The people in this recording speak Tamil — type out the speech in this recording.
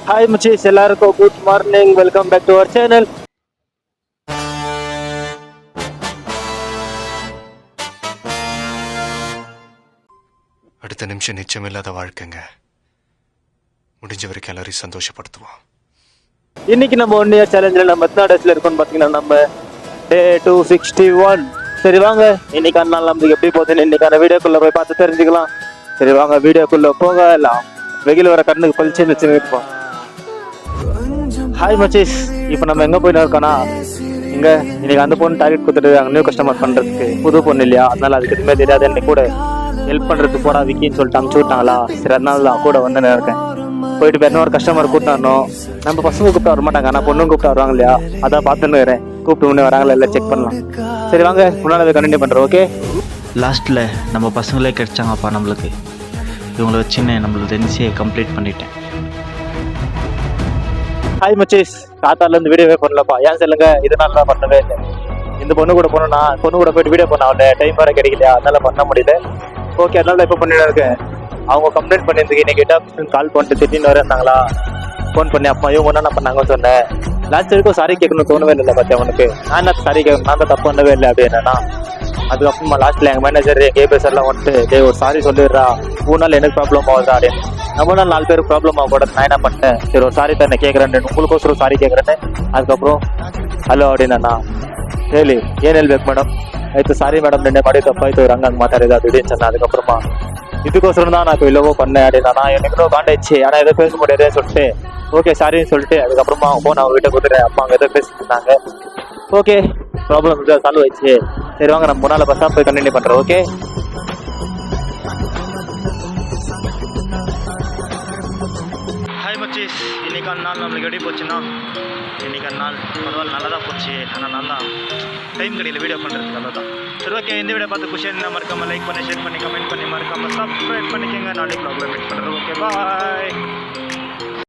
Hi Muchis, எல்லாருக்கும் good morning. Welcome back to our channel. அடுத்த நிமிஷம் நிச்சயமில்லாத வாழ்க்கைங்க. முடிஞ்ச வரைக்கும் எல்லாரையும் சந்தோஷப்படுத்துவோம். இன்னைக்கு நம்ம 1 year சேலஞ்சில் நம்ம எத்தனை டேஸ்ல இருக்கோம்னு பார்த்தீங்கன்னா நம்ம டே 261. சரி வாங்க இன்னைக்கான நாள் நம்மளுக்கு எப்படி போகுதுன்னு இன்னைக்கான வீடியோக்குள்ள போய் பார்த்து தெரிஞ்சுக்கலாம். சரி வாங்க வீடியோக்குள்ள போகலாம். வெயில் வர கண்ணுக்கு பளிச்சுன்னு வச்சுருப்போம். ஹாய் மச்சீஸ், இப்போ நம்ம எங்கே போயிட்டு இருக்கோம்னா இங்கே இன்னைக்கு அந்த பொண்ணு டார்கெட் கொடுத்துட்டு அங்கே நியூ கஸ்டமர் பண்ணுறதுக்கு புது பொண்ணு இல்லையா, அதனால அதுக்கு எதுவுமே தெரியாது. என்னை கூட ஹெல்ப் பண்ணுறதுக்கு போடா விக்கின்னு சொல்லிட்டு அமுச்சு விட்டாங்களா. சரி அதனால தான் கூட வந்து இருக்கேன். போயிட்டு வேணும் ஒரு கஸ்டமர் கூப்பிட்டானோ, நம்ம பசங்க கூப்பிட்டு வர மாட்டாங்க, ஆனால் பொண்ணும் கூப்பிட்டு வருவாங்க இல்லையா, அதான் பார்த்துன்னு வரேன். கூப்பிட்டு முன்னே வராங்களா இல்லை செக் பண்ணலாம். சரி வாங்க முன்னாடி கண்டினியூ பண்ணுறோம். ஓகே, லாஸ்ட்டில் நம்ம பசங்களே கிடைச்சாங்கப்பா நம்மளுக்கு. இவங்களை வச்சுன்னு நம்மளோட என்சியை கம்ப்ளீட் பண்ணிட்டேன். ஹாய் மச்சீஸ், தாத்தாலேருந்து வீடியோவே பண்ணலப்பா. ஏன் சொல்லுங்க, இதனால தான் பண்ணவே இல்லை. இந்த பொண்ணு கூட போனோம்னா பொண்ணு கூட போயிட்டு வீடியோ பண்ண அவளை டைம் வேறு கிடைக்கலையா, அதனால பண்ண முடியல. ஓகே, அதனால இப்போ பண்ணிட்டு இருக்கேன். அவங்க கம்ப்ளைண்ட் பண்ணியிருந்துக்கு இன்னைக்கு கேட்டால் கால் பண்ணிட்டு திட்டின்னு வரேன்னாங்களா. ஃபோன் பண்ணி அப்பா இவங்க என்ன பண்ணாங்கன்னு சொன்னேன். லாஸ்ட் வரைக்கும் சாரி கேட்கணும்னு தோணவே இல்லை பார்த்தியா அவனுக்கு. நான் என்ன சாரி கேட்கணும், நான் தான் தப்பு பண்ணவே இல்லை அப்படின்னா. அதுக்கப்புறமா லாஸ்ட்டில் எங்கள் மேனேஜர் எங்கள் கேபேசர்லாம் வந்துட்டு ஒரு சாரி சொல்லிடுறா, 3 நாள் எனக்கு ப்ராப்ளம் ஆகுதா அப்படின்னு. நம்மளால 4 பேர் ப்ராப்ளம் ஆகக்கூடாது. நான் என்ன பண்ணிட்டேன், சரி ஒரு சாரி தான் கேட்குறேன், உங்களுக்கோசரம் சாரி கேட்குறேன்னு. அதுக்கப்புறம் ಹಲೋ ಅಡಿನಣ್ಣ ಹೇಳಿ ಏನು ಹೇಳ್ಬೇಕು ಮೇಡಮ್. ಆಯ್ತು ಸಾರಿ ಮೇಡಮ್, ನಿನ್ನೆ ಮಾಡಿ ತಪ್ಪಾಯ್ತು, ಹಂಗಂಗೆ ಮಾತಾಡಿದ ಅದು ಇಡೀ ಚೆನ್ನ. அதுக்கப்புறமா இதுக்கோசரம் தான் நான் இல்லவோ பண்ணேன் அப்படின்னா எனக்கு காண்டாயிடுச்சு. ஆனால் எதோ பேச முடியாதுன்னு சொல்லிட்டு ஓகே சாரின்னு சொல்லிட்டு அதுக்கப்புறமா ஃபோன் அவங்க கிட்ட கொடுத்துட்டேன். அப்பா அவங்க எதோ பேசிட்டு இருந்தாங்க. ஓகே, ப்ராப்ளம் சால்வ் ஆயிடுச்சு. சரி வாங்க நம்ம முன்னால் பஸ் போய் கண்டினியூ பண்ணுறோம். ஓகே, ஹாய் மச்சீஸ், இன்றைக்கான நாள் நம்மளுக்கு எப்படி போச்சுன்னா, இன்றைக்கான நாள் பரவாயில்ல நல்லா தான் போச்சு. ஆனால் நல்லா டைம் கிடையில வீடியோ பண்ணுறதுக்கு அவ்வளோதான். சரி ஓகே, இந்த வீடியோ பார்த்து குஷன் மறக்காமல் லைக் பண்ணி ஷேர் பண்ணி கமெண்ட் பண்ணி மறக்காமல் சப்ஸ்கிரைப் பண்ணிக்கோங்க. நாளைக்கு ப்ராப்ளம் மீட் பண்ணுறோம். Okay bye.